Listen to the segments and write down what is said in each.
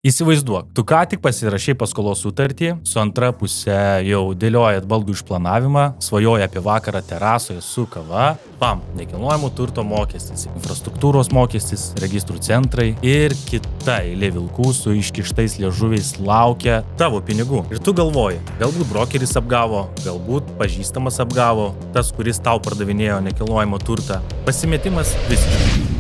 Įsivaizduok, tu ką tik pasirašai paskolos sutartį, su antra pusė jau dėliojat baldų išplanavimą, svajoja apie vakarą terasoje su kava, nekilnojamo turto mokestis, infrastruktūros mokestis, registrų centrai ir kita eilė vilkų su iškištais liežuviais laukia tavo pinigų. Ir tu galvoji, galbūt brokeris apgavo, galbūt pažįstamas apgavo, tas, kuris tau pardavinėjo nekilnojamo turtą. Pasimetimas visiškai.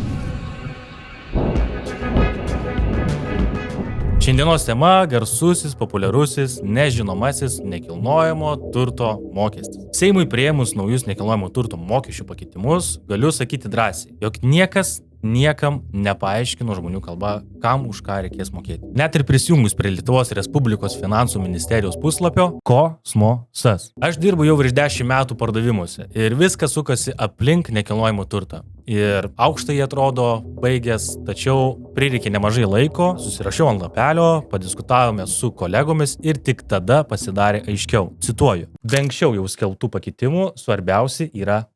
Šiandienos tema – garsusis, populiarusis, nežinomasis nekilnojamo turto mokestis. Seimui priėmus naujus nekilnojamo turto mokesčių pakeitimus, galiu sakyti drąsiai, jog niekas niekam nepaaiškino žmonių kalba, kam už ką reikės mokėti. Net ir prisijungus prie Lietuvos Respublikos finansų ministerijos puslapio Kosmosas. Aš dirbu jau virš 10 metų pardavimuose ir viskas sukasi aplink nekilnojamo turtą. Ir aukštai atrodo baigęs, tačiau prireikė nemažai laiko, susirašiau ant lapelio, padiskutavome su kolegomis ir tik tada pasidarė aiškiau. Cituoju, be anksčiau jau skelbtų pakeitimų svarbiausi yra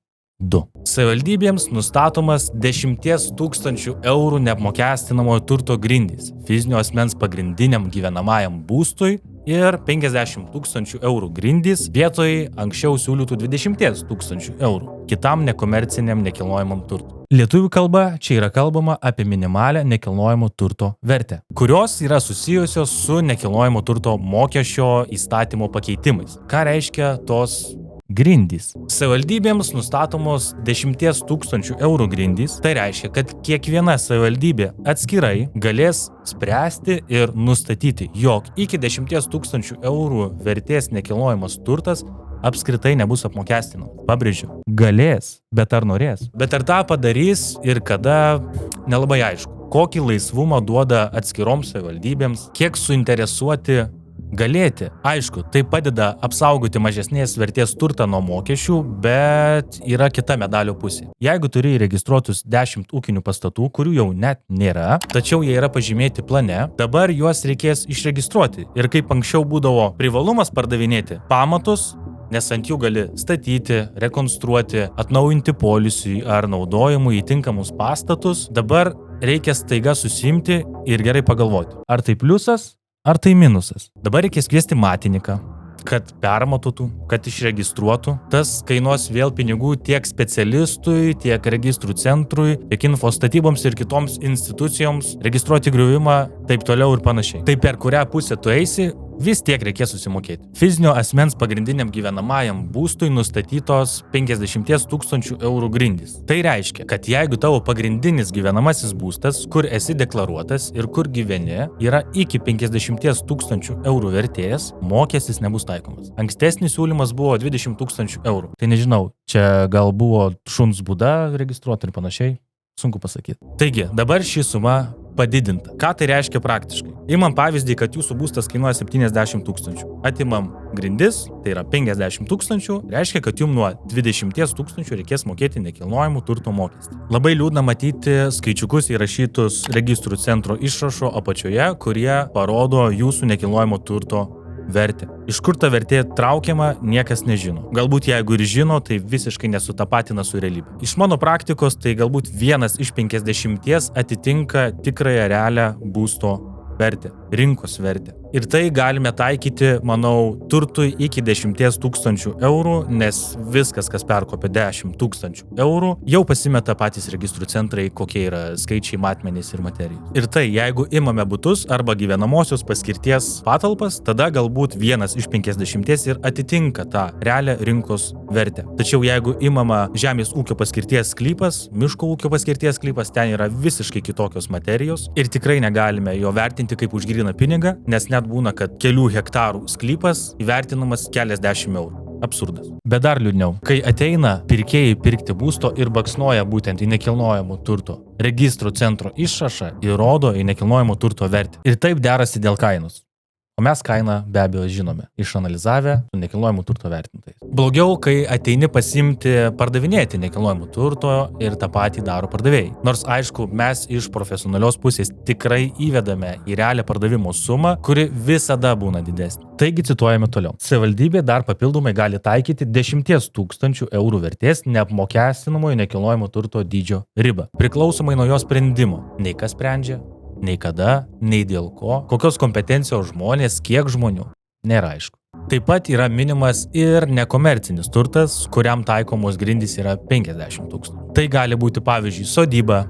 2. Savivaldybėms nustatomas 10 000 eurų neapmokestinamojo turto grindys fizinio asmens pagrindiniam gyvenamajam būstui ir 50 000 eurų grindys vietoj anksčiau siūlytų 20 000 eurų kitam nekomerciniam nekilnojamam turtui. Lietuvių kalba čia yra kalbama apie minimalę nekilnojamo turto vertę, kurios yra susijusios su nekilnojamo turto mokesčio įstatymo pakeitimais. Ką reiškia tos grindys? Savivaldybėms nustatomos 10 000 eurų grindys. Tai reiškia, kad kiekviena savivaldybė atskirai galės spręsti ir nustatyti, jog iki 10 000 eurų vertės nekilnojamas turtas apskritai nebus apmokestinamas. Pabrėžiu, galės, bet ar norės? Bet ar tą padarys ir kada, nelabai aišku. Kokį laisvumą duoda atskiroms savivaldybėms, kiek suinteresuoti galėti. Aišku, tai padeda apsaugoti mažesnės vertės turtą nuo mokesčių, bet yra kita medalio pusė. Jeigu turi įregistruotus 10 ūkinių pastatų, kurių jau net nėra, tačiau jie yra pažymėti plane, dabar juos reikės išregistruoti. Ir kaip anksčiau būdavo privalumas pardavinėti pamatus, nes ant jų gali statyti, rekonstruoti, atnaujinti poilsiui ar naudojimui įtinkamus pastatus, dabar reikia staiga susiimti ir gerai pagalvoti, ar tai pliusas, ar tai minusas. Dabar reikės kviesti matininką, kad permatuotų, kad išregistruotų. Tas kainuos vėl pinigų tiek specialistui, tiek registrų centrui, tiek info statyboms ir kitoms institucijoms, registruoti griuvimą, taip toliau ir panašiai. Tai per kurią pusę tu eisi, vis tiek reikės susimokėti. Fizinio asmens pagrindiniam gyvenamajam būstui nustatytos 50 000 eurų grindys. Tai reiškia, kad jeigu tavo pagrindinis gyvenamasis būstas, kur esi deklaruotas ir kur gyveni, yra iki 50 000 eurų vertės, mokestis nebus taikomas. Ankstesnis siūlymas buvo 20 000 eurų. Tai nežinau, čia gal buvo šuns būda registruoti ir panašiai. Sunku pasakyti. Taigi, dabar ši suma padidinta. Ką tai reiškia praktiškai? Imam pavyzdį, kad jūsų būstas kainuoja 70 000. Atimam grindis, tai yra 50 000, reiškia, kad jums nuo 20 000 reikės mokėti nekilnojamų turto mokestį. Labai liūdna matyti skaičiukus įrašytus registrų centro išrašo apačioje, kurie parodo jūsų nekilnojamo turto vertę. Iš kur ta vertė traukiama, niekas nežino. Galbūt jeigu ir žino, tai visiškai nesutapatina su realybė. Iš mano praktikos tai galbūt 1 iš 50 atitinka tikrąją realią būsto vertę, rinkos vertę. Ir tai galime taikyti, manau, turtui iki 10 000 eurų, nes viskas, kas perkopia 10 000 eurų, jau pasimeta patys registrų centrai, kokie yra skaičiai, matmenys ir materijos. Ir tai, jeigu imame butus arba gyvenamosios paskirties patalpas, tada galbūt 1 iš 50 ir atitinka tą realią rinkos vertę. Tačiau jeigu imama žemės ūkio paskirties sklypas, miško ūkio paskirties sklypas, ten yra visiškai kitokios materijos ir tikrai negalime jo vertinti kaip už gryną pinigą, nes net būna, kad kelių hektarų sklypas įvertinamas keliasdešimt eurų. Absurdas. Bet dar liūdniau, kai ateina pirkėjai pirkti būsto ir baksnoja būtent į nekilnojamo turto registrų centro išrašą ir rodo į nekilnojamo turto vertę. Ir taip derasi dėl kainos. O mes kainą be abejo žinome, išanalizavę su nekilnojamų turto vertintojais. Blogiau, kai ateini pasiimti pardavinėti nekilnojamų turto ir tą patį daro pardavėjai. Nors aišku, mes iš profesionalios pusės tikrai įvedame į realią pardavimo sumą, kuri visada būna didesnė. Taigi cituojame toliau. Savivaldybė dar papildomai gali taikyti 10 000 eurų vertės neapmokestinamojo nekilnojamo turto dydžio ribą. Priklausomai nuo jo sprendimo. Nei kas sprendžia, nei kada, nei dėl ko, kokios kompetencijos žmonės, kiek žmonių, nėra aišku. Taip pat yra minimas ir nekomercinis turtas, kuriam taikomos grindys yra 50 000. Tai gali būti pavyzdžiui sodyba,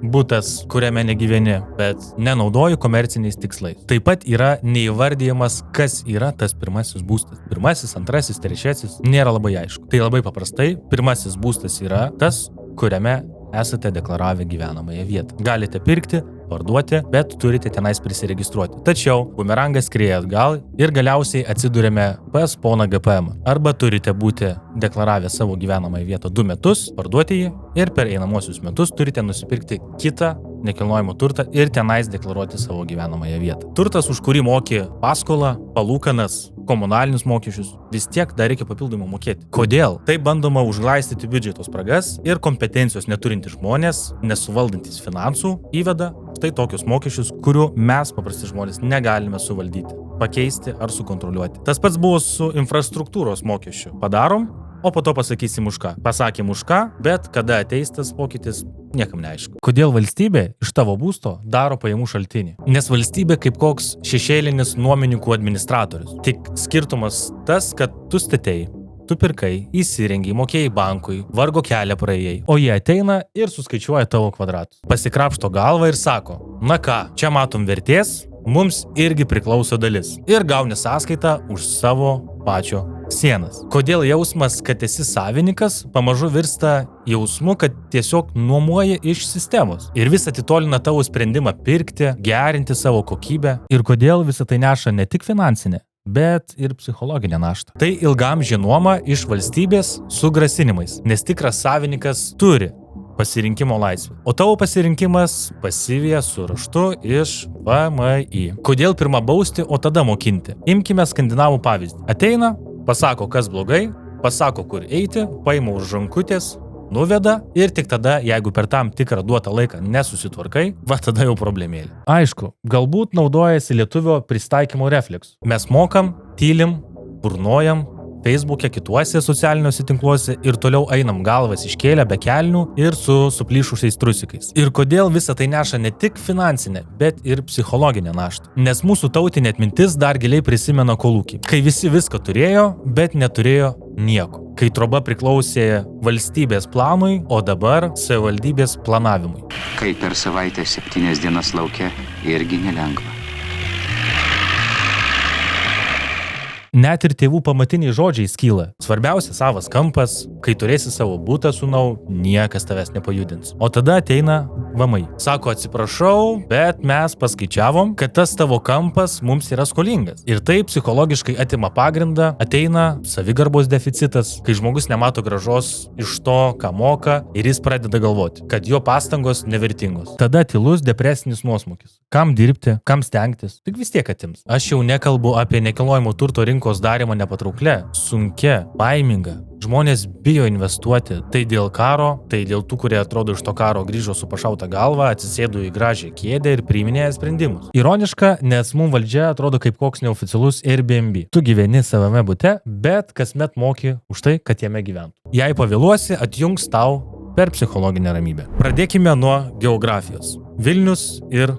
butas, kuriame negyveni, bet nenaudoji komerciniais tikslais. Taip pat yra neįvardyjamas, kas yra tas pirmasis būstas. Pirmasis, antrasis, trečiasis nėra labai aišku. Tai labai paprastai, pirmasis būstas yra tas, kuriame esate deklaravę gyvenamąją vietą. Galite pirkti, parduoti, bet turite tenais prisiregistruoti. Tačiau bumerangas skrieja atgal ir galiausiai atsidurėme pas poną GPM. Arba turite būti deklaravę savo gyvenamąją vietą 2 metus, parduoti jį ir per einamosius metus turite nusipirkti kitą nekilnojamą turtą ir tenais deklaruoti savo gyvenamąją vietą. Turtas, už kurį moki paskolą, palūkanas, komunalinius mokesčius, vis tiek dar reikia papildomai mokėti. Kodėl? Tai bandoma užglaistyti biudžeto spragas ir kompetencijos neturintys žmonės, nesuvaldantis finansų, įveda štai tokius mokesčius, kurių mes, paprasti žmonės, negalime suvaldyti, pakeisti ar sukontroliuoti. Tas pats buvo su infrastruktūros mokesčiu. Padarom, o po to pasakysim už ką. Pasakym už ką, bet kada ateis tas pokytis, niekam neaišku. Kodėl valstybė iš tavo būsto daro pajamų šaltinį? Nes valstybė kaip koks šešėlinis nuomininkų administratorius. Tik skirtumas tas, kad tu statei, tu pirkai, įsirengiai, mokėjai bankui, vargo kelią praėjai, o jie ateina ir suskaičiuoja tavo kvadratus. Pasikrapšto galvą ir sako, na ką, čia matom vertės, mums irgi priklauso dalis. Ir gauni sąskaitą už savo pačio sienas. Kodėl jausmas, kad esi savininkas, pamažu virsta jausmu, kad tiesiog nuomoji iš sistemos. Ir vis atitolina tavo sprendimą pirkti, gerinti savo kokybę. Ir kodėl visą tai neša ne tik finansinė, bet ir psichologinė našta. Tai ilgamžė nuoma iš valstybės su grasinimais, nes tikras savininkas turi pasirinkimo laisvę. O tavo pasirinkimas pasivija su raštu iš VMI. Kodėl pirmą bausti, o tada mokinti? Imkime skandinavų pavyzdį. Ateina, pasako, kas blogai, pasako, kur eiti, paima už rankutės, nuveda ir tik tada, jeigu per tam tikrą duotą laiką nesusitvarkai, va tada jau problemėlė. Aišku, galbūt naudojasi lietuvio pristaikymo refleksu. Mes mokam, tylim, burnojam, Facebook'e, kituose socialiniuose tinkluose ir toliau einam galvas iškėlę be kelnių ir su suplyšusiais trusikais. Ir kodėl visą tai neša ne tik finansinę, bet ir psichologinę naštą. Nes mūsų tautinė atmintis dar giliai prisimena kolūkį, kai visi viską turėjo, bet neturėjo nieko. Kai troba priklausė valstybės planui, o dabar savivaldybės planavimui. Kai per savaitę 7 dienas lauke, irgi nelengva. Net ir tėvų pamatiniai žodžiai skyla. Svarbiausia savas kampas, kai turėsi savo butą sūnau, niekas tavęs nepajudins. O tada ateina VMI. Sako, atsiprašau, bet mes paskaičiavom, kad tas tavo kampas mums yra skolingas. Ir tai psichologiškai atima pagrindą, ateina savigarbos deficitas, kai žmogus nemato gražos iš to, ką moka, ir jis pradeda galvoti, kad jo pastangos nevertingos. Tada tylus depresinis nuosmukis. Kam dirbti, kam stengtis, tik vis tiek atims. Aš jau nekalbu apie nekilnojamo turto rinkos darymą nepatrauklę, sunkia, baiminga. Žmonės bijo investuoti. Tai dėl karo, tai dėl tų, kurie atrodo iš to karo grįžo su pašauta galva, atsisėdo į gražią kėdę ir priiminėja sprendimus. Ironiška, nes mums valdžia atrodo kaip koks neoficialus Airbnb. Tu gyveni savame bute, bet kasmet moki už tai, kad jame gyventų. Jei pavėluosi, atjungs tau per psichologinę ramybę. Pradėkime nuo geografijos. Vilnius ir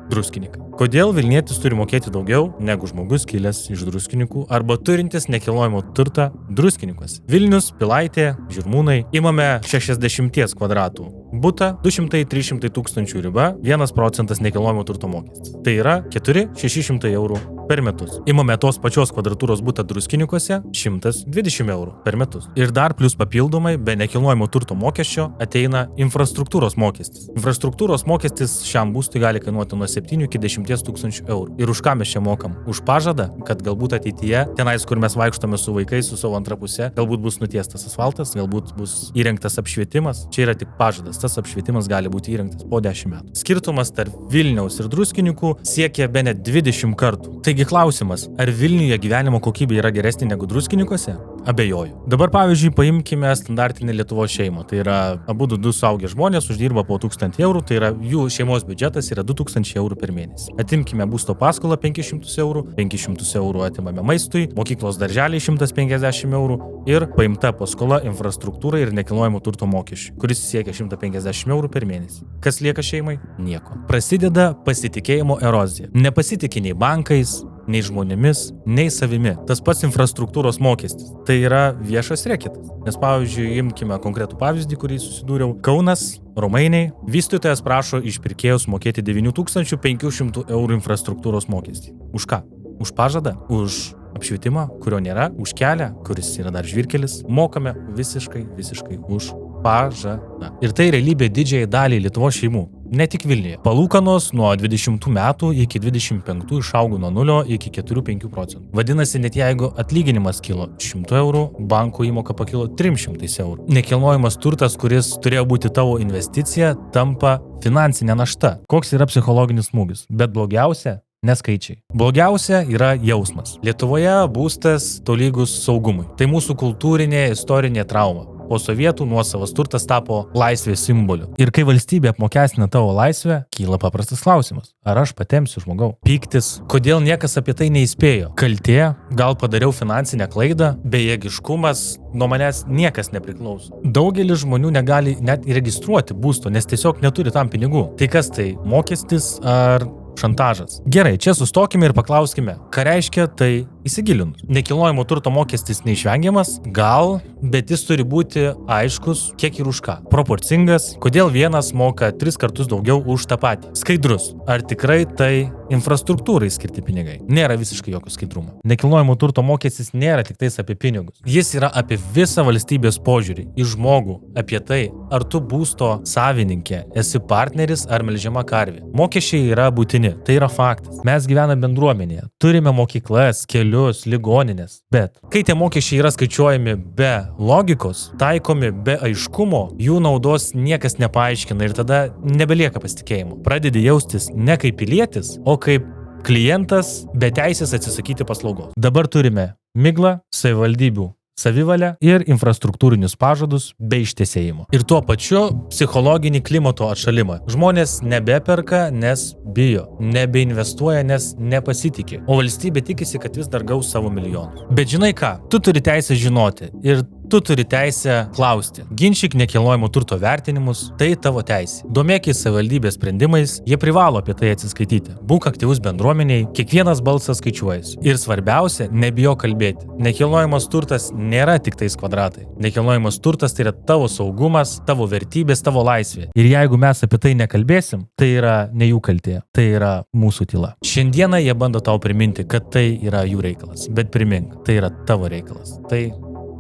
Druskininkai. Kodėl Vilnietis turi mokėti daugiau negu žmogus kilęs iš Druskininkų arba turintis nekilnojamo turtą Druskininkuose? Vilnius, Pilaitė, Žirmūnai. Imame 60 kvadratų butą, 200-300 tūkstančių riba, 1% nekilnojamo turto mokestis. Tai yra 400-600 eurų per metus. Imame tos pačios kvadratūros butą Druskininkuose, 120 eurų per metus. Ir dar plus papildomai, be nekilnojamo turto mokesčio, ateina infrastruktūros mokestis. Infrastruktūros mokestis šiam būstui gali kainuoti nuo 7 iki 10 tūkstančių eurų. Ir už ką mes čia mokam? Už pažadą, kad galbūt ateityje, tenais, kur mes vaikštome su vaikais, su savo antra pusė, galbūt bus nutiestas asfaltas, galbūt bus įrengtas apšvietimas. Čia yra tik pažadas. Tas apšvietimas gali būti įrengtas po 10 metų. Skirtumas tarp Vilniaus ir Druskininkų siekia bene 20 kartų. Taigi klausimas, ar Vilniuje gyvenimo kokybė yra geresnė negu Druskininkuose? Abejoju. Dabar, pavyzdžiui, paimkime standartinį Lietuvos šeimą. Tai yra abu du suaugę žmonės uždirba po 1000 eurų, tai yra jų šeimos biudžetas yra 2000 eurų per mėnesį. Atimkime būsto paskolą 500 eurų, 500 eurų atimame maistui, mokyklos darželiai 150 eurų ir paimta paskola infrastruktūrai ir nekilnojamo turto mokesčiui, kuris siekia 150 eurų per mėnesį. Kas lieka šeimai? Nieko. Prasideda pasitikėjimo erozija. Nepasitikė nei bankais, nei žmonėmis, nei savimi. Tas pats infrastruktūros mokestis. Tai yra viešas reketas. Nes pavyzdžiui, imkime konkretų pavyzdį, kurį susidūriau. Kaunas, Romainiai, vystytojas prašo iš pirkėjus mokėti 9500 eurų infrastruktūros mokestį. Už ką? Už pažadą? Už apšvietimą, kurio nėra? Už kelią, kuris yra dar žvyrkelis? Mokame visiškai už pažadą. Ir tai realybė didžiai daliai Lietuvos šeimų. Ne tik Vilniuje. Palūkanos nuo 20 metų iki 25 išaugo nuo 0 iki 4-5 procentų. Vadinasi, net jeigu atlyginimas kilo 100 eurų, banko įmoka pakilo 300 eurų. Nekilnojamas turtas, kuris turėjo būti tavo investicija, tampa finansinė našta. Koks yra psichologinis smūgis? Bet blogiausia – ne skaičiai. Blogiausia yra jausmas. Lietuvoje būstas tolygus saugumui. Tai mūsų kultūrinė, istorinė trauma. Po sovietų nuosavas turtas tapo laisvės simboliu. Ir kai valstybė apmokestina tavo laisvę, kyla paprastas klausimas. Ar aš patempsiu žmogau? Pyktis. Kodėl niekas apie tai neįspėjo? Kaltė? Gal padariau finansinę klaidą? Bejėgiškumas? Nuo manęs niekas nepriklauso. Daugelis žmonių negali net įregistruoti būsto, nes tiesiog neturi tam pinigų. Tai kas tai? Mokestis ar šantažas? Gerai, čia sustokime ir paklauskime, ką reiškia tai įsigilinus. Nekilnojamo turto mokestis neišvengiamas? Gal, bet jis turi būti aiškus, kiek ir už ką. Proporcingas, kodėl vienas moka 3 kartus daugiau už tą patį. Skaidrus, ar tikrai tai infrastruktūrai skirti pinigai. Nėra visiškai jokio skaidrumo. Nekilnojamo turto mokestis nėra tik tais apie pinigus. Jis yra apie visą valstybės požiūrį į žmogų, apie tai, ar tu būsto savininkė, esi partneris ar melžiama karvė. Mokesčiai yra būtini, tai yra faktas. Mes gyvename bendruomenėje, turime mokyklas, kelius, ligoninės. Bet kai tie mokesčiai yra skaičiuojami be logikos, taikomi be aiškumo, jų naudos niekas nepaaiškina ir tada nebelieka pasitikėjimo. Pradedi jaustis ne kaip pilietis, o kaip klientas be teisės atsisakyti paslaugos. Dabar turime miglą, savivaldybių savivalę ir infrastruktūrinius pažadus be ištesėjimo. Ir tuo pačiu psichologinį klimato atšalimą. Žmonės nebeperka, nes bijo, nebeinvestuoja, nes nepasitikė, o valstybė tikisi, kad vis dar gaus savo milijonus. Bet žinai ką, tu turi teisę žinoti ir tu turi teisę klausti. Ginčyk nekilnojamo turto vertinimus, tai tavo teisė. Domėkis savivaldybės sprendimais, jie privalo apie tai atsiskaityti. Būk aktyvus bendruomeniai, kiekvienas balsas skaičiuojasi. Ir svarbiausia, nebijok kalbėti. Nekilnojamas turtas nėra tik tais kvadratai. Nekilnojamas turtas tai yra tavo saugumas, tavo vertybės, tavo laisvė. Ir jeigu mes apie tai nekalbėsim, tai yra ne jų kaltė, tai yra mūsų tyla. Šiandieną jie bando tau priminti, kad tai yra jų reikalas, bet primink, tai yra tavo reikalas. Tai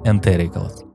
NT reikalas.